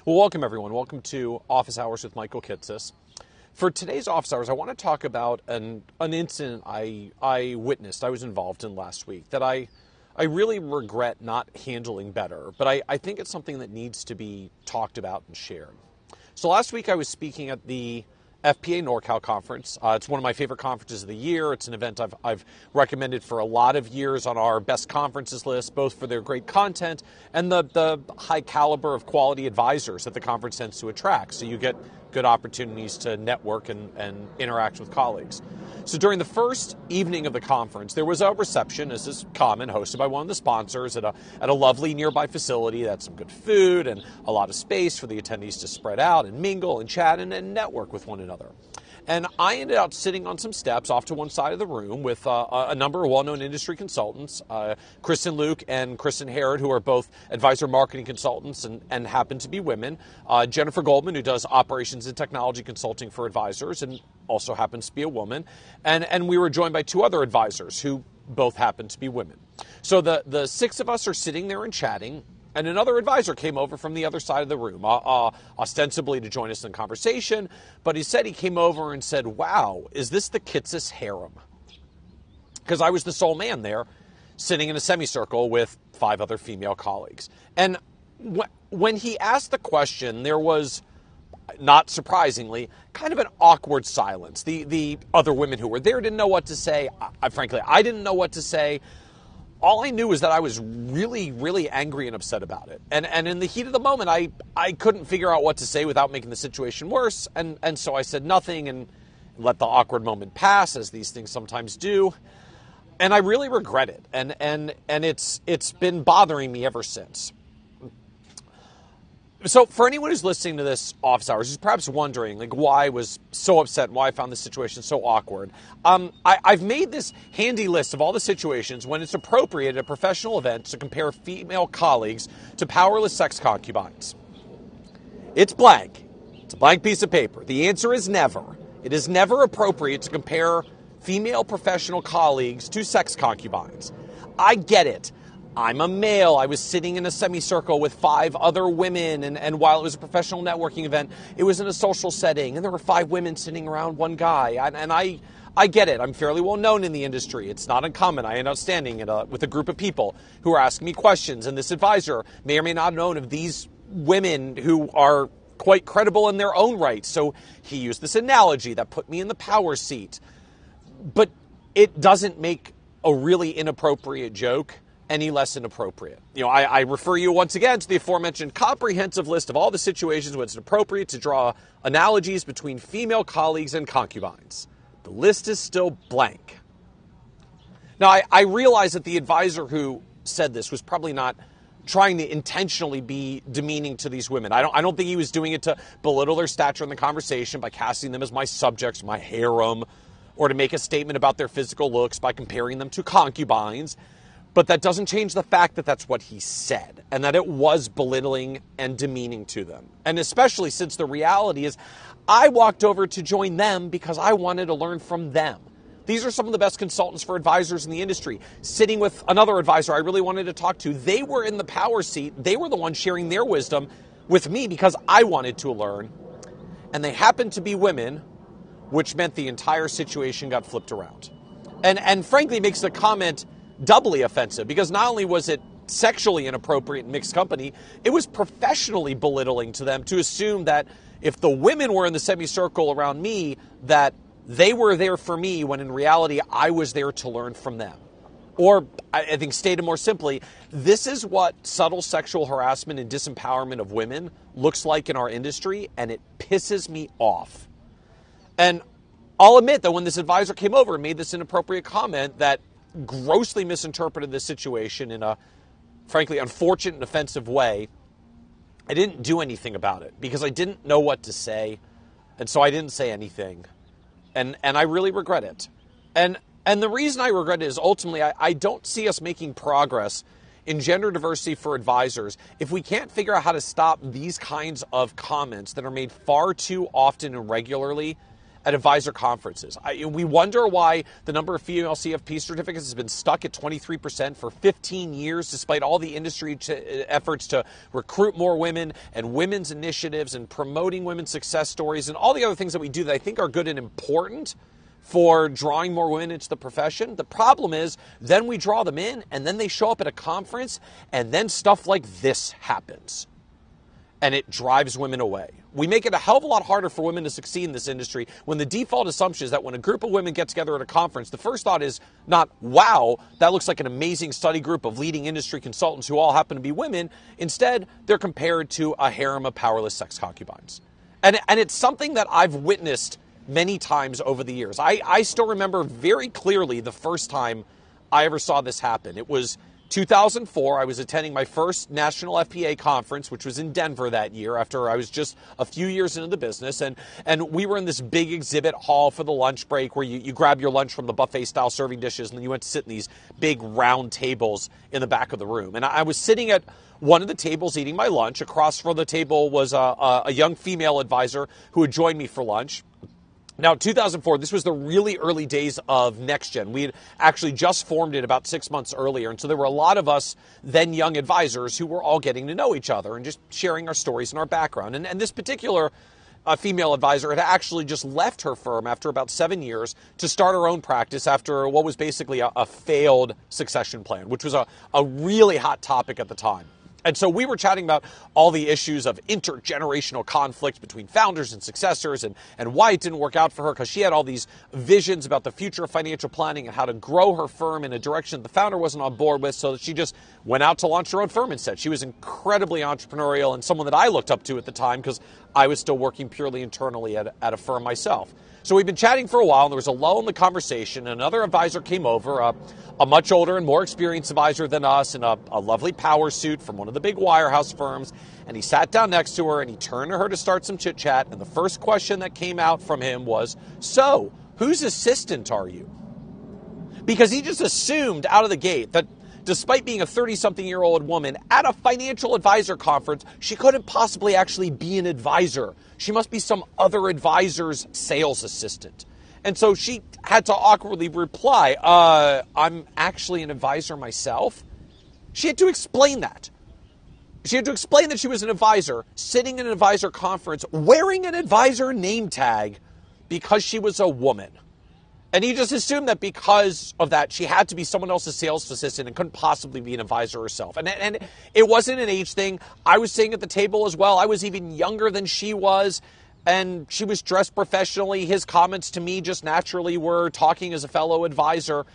Well, welcome everyone. Welcome to Office Hours with Michael Kitces. For today's Office Hours, I want to talk about an incident I witnessed, I was involved in last week, that I really regret not handling better, but I think it's something that needs to be talked about and shared. So last week I was speaking at the FPA NorCal conference. It's one of my favorite conferences of the year. It's an event I've recommended for a lot of years on our best conferences list, both for their great content and the high caliber of quality advisors that the conference tends to attract. So you get good opportunities to network and interact with colleagues. So during the first evening of the conference, there was a reception, as is common, hosted by one of the sponsors at a lovely nearby facility that had some good food and a lot of space for the attendees to spread out and mingle and chat and network with one another. And I ended up sitting on some steps off to one side of the room with a number of well-known industry consultants, Kristen Luke and Kristen Harrod, who are both advisor marketing consultants and happen to be women, Jennifer Goldman, who does operations and technology consulting for advisors and also happens to be a woman, and we were joined by two other advisors who both happen to be women. So the six of us are sitting there and chatting, and another advisor came over from the other side of the room, ostensibly to join us in conversation, but he said he came over and said, "Wow, is this the Kitces harem?" Because I was the sole man there, sitting in a semicircle with five other female colleagues. And when he asked the question, there was, not surprisingly, kind of an awkward silence. The other women who were there didn't know what to say. Frankly, I didn't know what to say. All I knew was that I was really, really angry and upset about it. And in the heat of the moment, I couldn't figure out what to say without making the situation worse. And so I said nothing and let the awkward moment pass, as these things sometimes do. And I really regret it. And it's been bothering me ever since. So for anyone who's listening to this Office Hours, who's perhaps wondering why I was so upset and why I found this situation so awkward, I've made this handy list of all the situations when it's appropriate at a professional event to compare female colleagues to powerless sex concubines. It's blank. It's a blank piece of paper. The answer is never. It is never appropriate to compare female professional colleagues to sex concubines. I get it. I'm a male. I was sitting in a semicircle with five other women, and while it was a professional networking event, it was in a social setting, and there were five women sitting around one guy. And I get it. I'm fairly well known in the industry. It's not uncommon. I end up standing with a group of people who are asking me questions, and this advisor may or may not have known of these women who are quite credible in their own right. So he used this analogy that put me in the power seat. But it doesn't make a really inappropriate joke any less inappropriate. I refer you once again to the aforementioned comprehensive list of all the situations when it's appropriate to draw analogies between female colleagues and concubines. The list is still blank. Now, I realize that the advisor who said this was probably not trying to intentionally be demeaning to these women. I don't think he was doing it to belittle their stature in the conversation by casting them as my subjects, my harem, or to make a statement about their physical looks by comparing them to concubines. But that doesn't change the fact that that's what he said, and that it was belittling and demeaning to them. And especially since the reality is, I walked over to join them because I wanted to learn from them. These are some of the best consultants for advisors in the industry. Sitting with another advisor I really wanted to talk to, they were in the power seat. They were the ones sharing their wisdom with me because I wanted to learn. And they happened to be women, which meant the entire situation got flipped around. And frankly, makes the comment doubly offensive, because not only was it sexually inappropriate in mixed company, it was professionally belittling to them to assume that if the women were in the semicircle around me, that they were there for me, when in reality I was there to learn from them. Or, I think stated more simply, this is what subtle sexual harassment and disempowerment of women looks like in our industry, and it pisses me off. And I'll admit that when this advisor came over and made this inappropriate comment that grossly misinterpreted the situation in a, frankly, unfortunate and offensive way, I didn't do anything about it because I didn't know what to say, and so I didn't say anything. And I really regret it. And the reason I regret it is ultimately I don't see us making progress in gender diversity for advisors if we can't figure out how to stop these kinds of comments that are made far too often and regularly at advisor conferences. We wonder why the number of female CFP certificates has been stuck at 23% for 15 years, despite all the industry efforts to recruit more women and women's initiatives and promoting women's success stories and all the other things that we do that I think are good and important for drawing more women into the profession. The problem is then we draw them in and then they show up at a conference and then stuff like this happens. And it drives women away. We make it a hell of a lot harder for women to succeed in this industry when the default assumption is that when a group of women get together at a conference, the first thought is not, wow, that looks like an amazing study group of leading industry consultants who all happen to be women. Instead, they're compared to a harem of powerless sex concubines. And it's something that I've witnessed many times over the years. I still remember very clearly the first time I ever saw this happen. It was 2004, I was attending my first national FPA conference, which was in Denver that year after I was just a few years into the business. And we were in this big exhibit hall for the lunch break where you grab your lunch from the buffet style serving dishes and then you went to sit in these big round tables in the back of the room. And I was sitting at one of the tables eating my lunch. Across from the table was a young female advisor who had joined me for lunch. Now, 2004, this was the really early days of NextGen. We had actually just formed it about 6 months earlier. And so there were a lot of us then young advisors who were all getting to know each other and just sharing our stories and our background. And this particular female advisor had actually just left her firm after about 7 years to start her own practice after what was basically a failed succession plan, which was a really hot topic at the time. And so we were chatting about all the issues of intergenerational conflict between founders and successors and why it didn't work out for her because she had all these visions about the future of financial planning and how to grow her firm in a direction the founder wasn't on board with, so that she just went out to launch her own firm instead. She was incredibly entrepreneurial and someone that I looked up to at the time because I was still working purely internally at a firm myself. So we've been chatting for a while, and there was a lull in the conversation. Another advisor came over, a much older and more experienced advisor than us in a lovely power suit from one of the big wirehouse firms. And he sat down next to her, and he turned to her to start some chit-chat. And the first question that came out from him was, so, whose assistant are you? Because he just assumed out of the gate that despite being a 30-something-year-old woman at a financial advisor conference, she couldn't possibly actually be an advisor. She must be some other advisor's sales assistant. And so she had to awkwardly reply, I'm actually an advisor myself. She had to explain that. She had to explain that she was an advisor, sitting in an advisor conference, wearing an advisor name tag because she was a woman. And he just assumed that because of that, she had to be someone else's sales assistant and couldn't possibly be an advisor herself. And it wasn't an age thing. I was sitting at the table as well. I was even younger than she was, and she was dressed professionally. His comments to me just naturally were talking as a fellow advisor.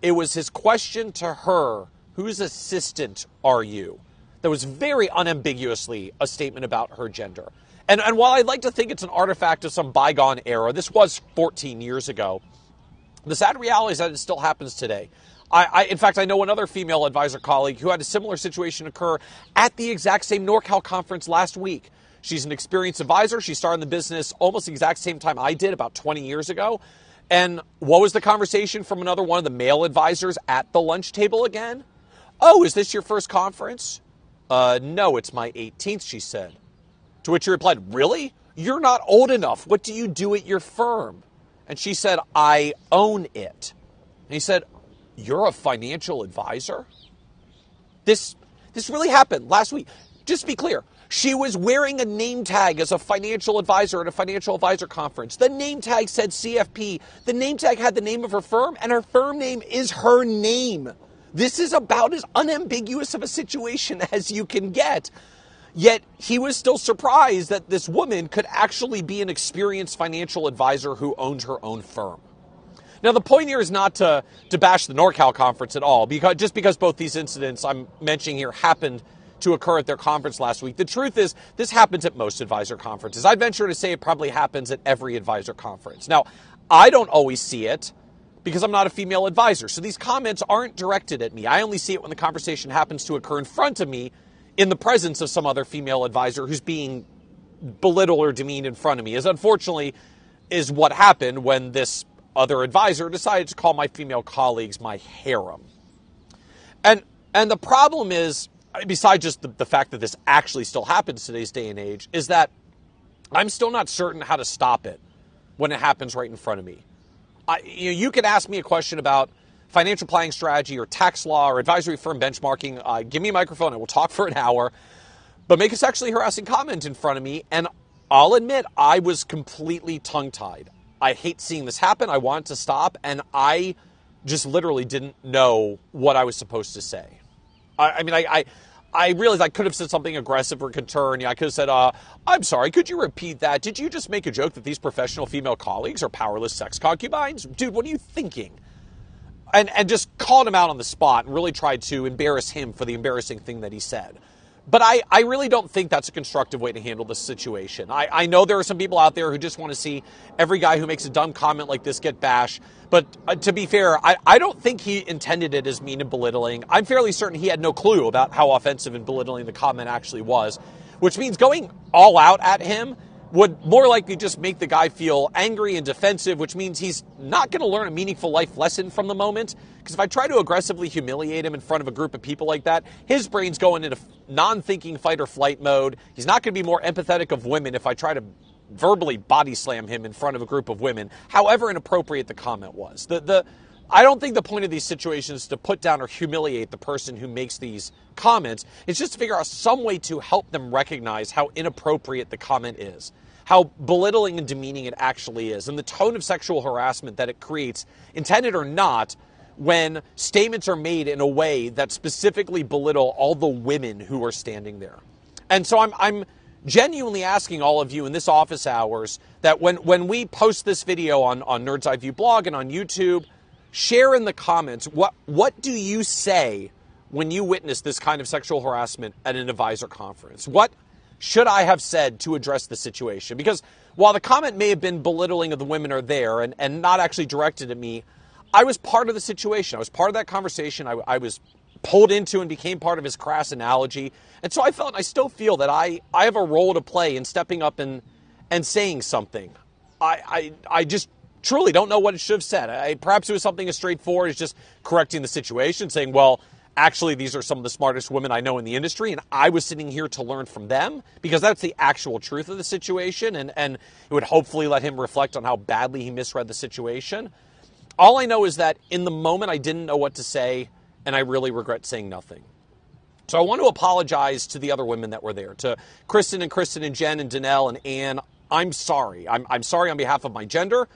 It was his question to her, whose assistant are you? That was very unambiguously a statement about her gender. And while I'd like to think it's an artifact of some bygone era, this was 14 years ago. The sad reality is that it still happens today. In fact, I know another female advisor colleague who had a similar situation occur at the exact same NorCal conference last week. She's an experienced advisor. She started in the business almost the exact same time I did, about 20 years ago. And what was the conversation from another one of the male advisors at the lunch table again? Oh, is this your first conference? No, it's my 18th, she said. To which he replied, really? You're not old enough. What do you do at your firm? And she said, I own it. And he said, you're a financial advisor? This really happened last week. Just to be clear, she was wearing a name tag as a financial advisor at a financial advisor conference. The name tag said CFP. The name tag had the name of her firm, and her firm name is her name. This is about as unambiguous of a situation as you can get. Yet he was still surprised that this woman could actually be an experienced financial advisor who owned her own firm. Now, the point here is not to bash the NorCal conference at all, because both these incidents I'm mentioning here happened to occur at their conference last week. The truth is, this happens at most advisor conferences. I'd venture to say it probably happens at every advisor conference. Now, I don't always see it because I'm not a female advisor, so these comments aren't directed at me. I only see it when the conversation happens to occur in front of me in the presence of some other female advisor who's being belittled or demeaned in front of me, as unfortunately is what happened when this other advisor decided to call my female colleagues my harem. And the problem is, besides just the fact that this actually still happens today's day and age, is that I'm still not certain how to stop it. when it happens right in front of me. You can ask me a question about financial planning strategy or tax law or advisory firm benchmarking. Give me a microphone and we'll talk for an hour. But make a sexually harassing comment in front of me, and I'll admit I was completely tongue-tied. I hate seeing this happen. I want it to stop, and I just literally didn't know what I was supposed to say. I realized I could have said something aggressive or concerned. I could have said, I'm sorry, could you repeat that? Did you just make a joke that these professional female colleagues are powerless sex concubines? Dude, what are you thinking? And just called him out on the spot and really tried to embarrass him for the embarrassing thing that he said. But I really don't think that's a constructive way to handle this situation. I know there are some people out there who just want to see every guy who makes a dumb comment like this get bashed. But to be fair, I don't think he intended it as mean and belittling. I'm fairly certain he had no clue about how offensive and belittling the comment actually was, which means going all out at him would more likely just make the guy feel angry and defensive, which means he's not going to learn a meaningful life lesson from the moment. Because if I try to aggressively humiliate him in front of a group of people like that, his brain's going into non-thinking fight or flight mode. He's not going to be more empathetic of women if I try to verbally body slam him in front of a group of women, however inappropriate the comment was. I don't think the point of these situations is to put down or humiliate the person who makes these comments. It's just to figure out some way to help them recognize how inappropriate the comment is, how belittling and demeaning it actually is, and the tone of sexual harassment that it creates, intended or not, when statements are made in a way that specifically belittle all the women who are standing there. And so I'm genuinely asking all of you in this office hours that when we post this video on Nerd's Eye View blog and on YouTube, share in the comments, what do you say when you witness this kind of sexual harassment at an advisor conference? What should I have said to address the situation? Because while the comment may have been belittling of the women are there and not actually directed at me, I was part of the situation. I was part of that conversation. I was pulled into and became part of his crass analogy. And so I felt, and I still feel, that I have a role to play in stepping up and saying something. I just truly don't know what it should have said. Perhaps it was something as straightforward as just correcting the situation, saying, well, actually, these are some of the smartest women I know in the industry, and I was sitting here to learn from them, because that's the actual truth of the situation, and it would hopefully let him reflect on how badly he misread the situation. All I know is that in the moment, I didn't know what to say, and I really regret saying nothing. So I want to apologize to the other women that were there, to Kristen and Jen and Danelle and Ann. I'm sorry. I'm sorry on behalf of my gender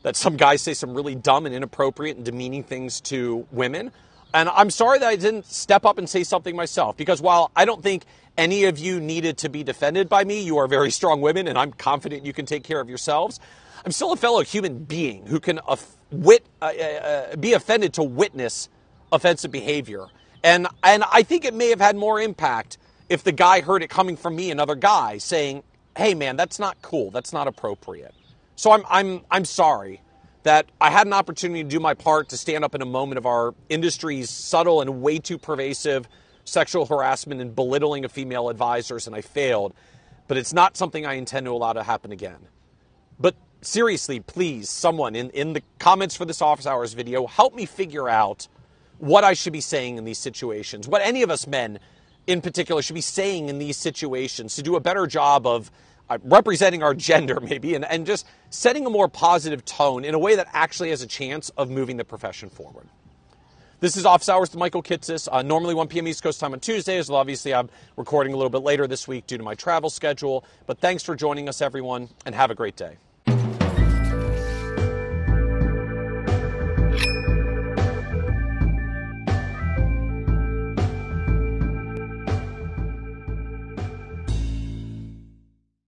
that some guys say some really dumb and inappropriate and demeaning things to women. And I'm sorry that I didn't step up and say something myself, because while I don't think any of you needed to be defended by me, you are very strong women, and I'm confident you can take care of yourselves. I'm still a fellow human being who can be offended to witness offensive behavior. And I think it may have had more impact if the guy heard it coming from me, another guy, saying, hey, man, that's not cool. That's not appropriate. So I'm sorry that I had an opportunity to do my part to stand up in a moment of our industry's subtle and way too pervasive sexual harassment and belittling of female advisors, and I failed. But it's not something I intend to allow to happen again. But seriously, please, someone in the comments for this office hours video, help me figure out what I should be saying in these situations, what any of us men in particular should be saying in these situations to do a better job of representing our gender, maybe, and just setting a more positive tone in a way that actually has a chance of moving the profession forward. This is Office Hours with Michael Kitces, normally 1 p.m. East Coast time on Tuesdays. Well, obviously, I'm recording a little bit later this week due to my travel schedule. But thanks for joining us, everyone, and have a great day.